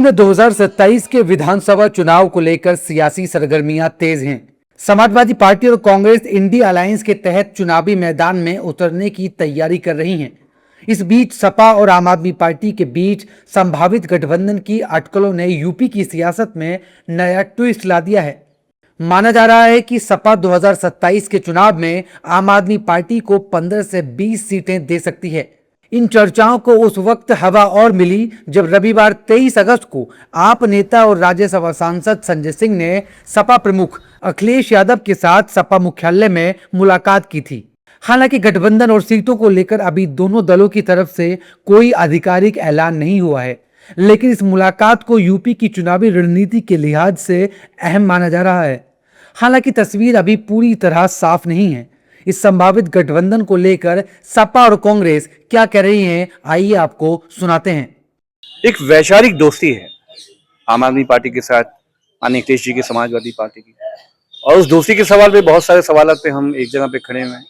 में 2027 के विधानसभा चुनाव को लेकर सियासी सरगर्मियां तेज हैं। समाजवादी पार्टी और कांग्रेस इंडिया अलायंस के तहत चुनावी मैदान में उतरने की तैयारी कर रही हैं। इस बीच सपा और आम आदमी पार्टी के बीच संभावित गठबंधन की अटकलों ने यूपी की सियासत में नया ट्विस्ट ला दिया है। माना जा रहा है कि सपा 2027 के चुनाव में आम आदमी पार्टी को 15 से 20 सीटें दे सकती है। इन चर्चाओं को उस वक्त हवा और मिली जब रविवार 23 अगस्त को आप नेता और राज्यसभा सांसद संजय सिंह ने सपा प्रमुख अखिलेश यादव के साथ सपा मुख्यालय में मुलाकात की थी। हालांकि गठबंधन और सीटों को लेकर अभी दोनों दलों की तरफ से कोई आधिकारिक ऐलान नहीं हुआ है, लेकिन इस मुलाकात को यूपी की चुनावी रणनीति के लिहाज से अहम माना जा रहा है। हालांकि तस्वीर अभी पूरी तरह साफ नहीं है। इस संभावित गठबंधन को लेकर सपा और कांग्रेस क्या कह रही हैं, आइए आपको सुनाते हैं। एक वैचारिक दोस्ती है आम आदमी पार्टी के साथ अखिलेश जी की समाजवादी पार्टी की, और उस दोस्ती के सवाल पे बहुत सारे सवाल पे हम एक जगह पे खड़े हुए हैं।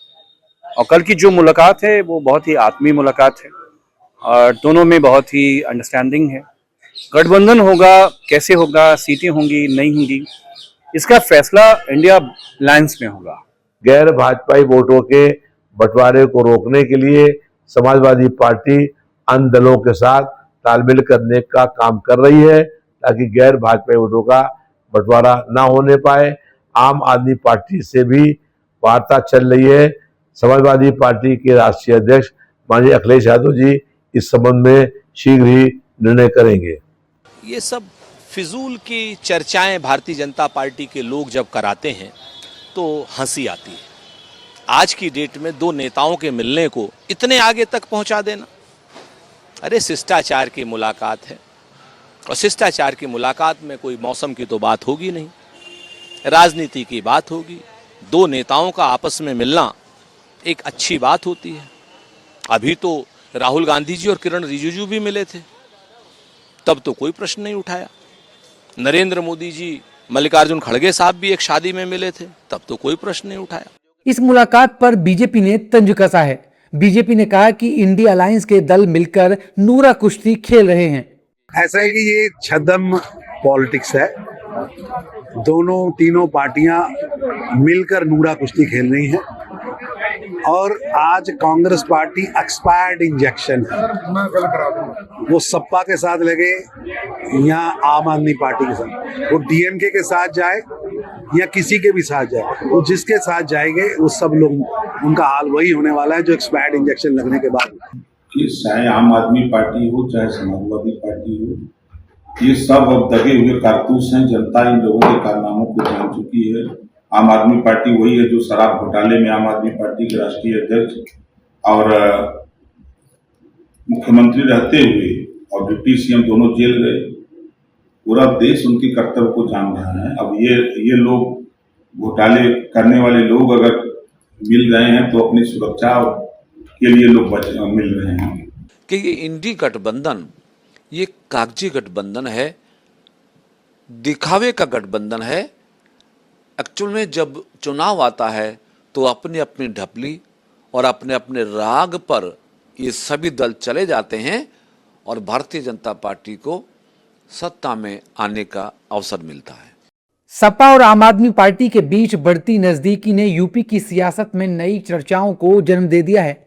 और कल की जो मुलाकात है वो बहुत ही आत्मीय मुलाकात है और दोनों में बहुत ही अंडरस्टैंडिंग है। गठबंधन होगा, कैसे होगा, सीटें होंगी नहीं होंगी, इसका फैसला इंडिया अलायंस में होगा। गैर भाजपाई वोटों के बंटवारे को रोकने के लिए समाजवादी पार्टी अन्य दलों के साथ तालमेल करने का काम कर रही है ताकि गैर भाजपाई वोटों का बंटवारा ना होने पाए। आम आदमी पार्टी से भी वार्ता चल रही है। समाजवादी पार्टी के राष्ट्रीय अध्यक्ष माननीय अखिलेश यादव जी इस संबंध में शीघ्र ही निर्णय करेंगे। ये सब फिजूल की चर्चाएं भारतीय जनता पार्टी के लोग जब कराते हैं तो हंसी आती है। आज की डेट में दो नेताओं के मिलने को इतने आगे तक पहुंचा देना, अरे शिष्टाचार की मुलाकात है और शिष्टाचार की मुलाकात में कोई मौसम की तो बात होगी नहीं, राजनीति की बात होगी। दो नेताओं का आपस में मिलना एक अच्छी बात होती है। अभी तो राहुल गांधी जी और किरण रिजिजू भी मिले थे, तब तो कोई प्रश्न नहीं उठाया। नरेंद्र मोदी जी, मल्लिकार्जुन खड़गे साहब भी एक शादी में मिले थे, तब तो कोई प्रश्न नहीं उठाया। इस मुलाकात पर बीजेपी ने तंज कसा है। बीजेपी ने कहा कि इंडिया अलायंस के दल मिलकर नूरा कुश्ती खेल रहे हैं। ऐसा है कि ये छद्म पॉलिटिक्स है। दोनों तीनों पार्टियां मिलकर नूरा कुश्ती खेल रही हैं और आज कांग्रेस पार्टी एक्सपायर्ड इंजेक्शन है। वो सपा के साथ लगे या आम आदमी पार्टी के साथ, वो डीएमके के साथ जाए या किसी के भी साथ जाए, वो जिसके साथ जाएंगे वो सब लोग, उनका हाल वही होने वाला है जो एक्सपायर्ड इंजेक्शन लगने के बाद। चाहे आम आदमी पार्टी हो चाहे समाजवादी पार्टी हो, ये सब अब दगे हुए कारतूस हैं। जनता इन लोगों के कारनामों को जान चुकी है। आम आदमी पार्टी वही है जो शराब घोटाले में आम आदमी पार्टी के राष्ट्रीय अध्यक्ष और मुख्यमंत्री रहते हुए और डिप्टी सीएम दोनों जेल गए। पूरा देश उनके कर्तव्य को जान रहा है। अब ये लोग घोटाले करने वाले लोग अगर मिल रहे हैं तो अपनी सुरक्षा के लिए लोग मिल रहे हैं कि ये इंडी गठबंधन ये कागजी गठबंधन है, दिखावे का गठबंधन है। एक्चुअल में जब चुनाव आता है तो अपनी अपनी ढपली और अपने अपने राग पर ये सभी दल चले जाते हैं और भारतीय जनता पार्टी को सत्ता में आने का अवसर मिलता है। सपा और आम आदमी पार्टी के बीच बढ़ती नजदीकी ने यूपी की सियासत में नई चर्चाओं को जन्म दे दिया है।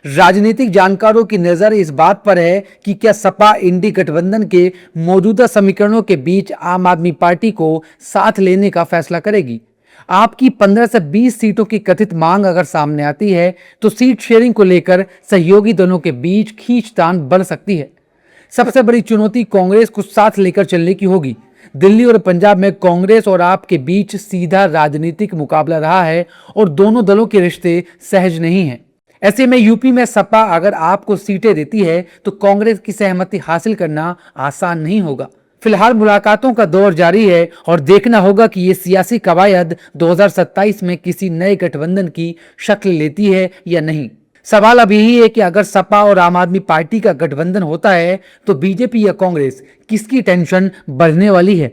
राजनीतिक जानकारों की नजर इस बात पर है कि क्या सपा इंडी गठबंधन के मौजूदा समीकरणों के बीच आम आदमी पार्टी को साथ लेने का फैसला करेगी। आपकी 15 से 20 सीटों की कथित मांग अगर सामने आती है तो सीट शेयरिंग को लेकर सहयोगी दोनों के बीच खींचतान बढ़ सकती है। सबसे बड़ी चुनौती कांग्रेस को साथ लेकर चलने की होगी। दिल्ली और पंजाब में कांग्रेस और आप के बीच सीधा राजनीतिक मुकाबला रहा है और दोनों दलों के रिश्ते सहज नहीं हैं। ऐसे में यूपी में सपा अगर आपको सीटें देती है तो कांग्रेस की सहमति हासिल करना आसान नहीं होगा। फिलहाल मुलाकातों का दौर जारी है और देखना होगा कि ये सियासी कवायद 2027 में किसी नए गठबंधन की शक्ल लेती है या नहीं। सवाल अब यही है कि अगर सपा और आम आदमी पार्टी का गठबंधन होता है तो बीजेपी या कांग्रेस किसकी टेंशन बढ़ने वाली है।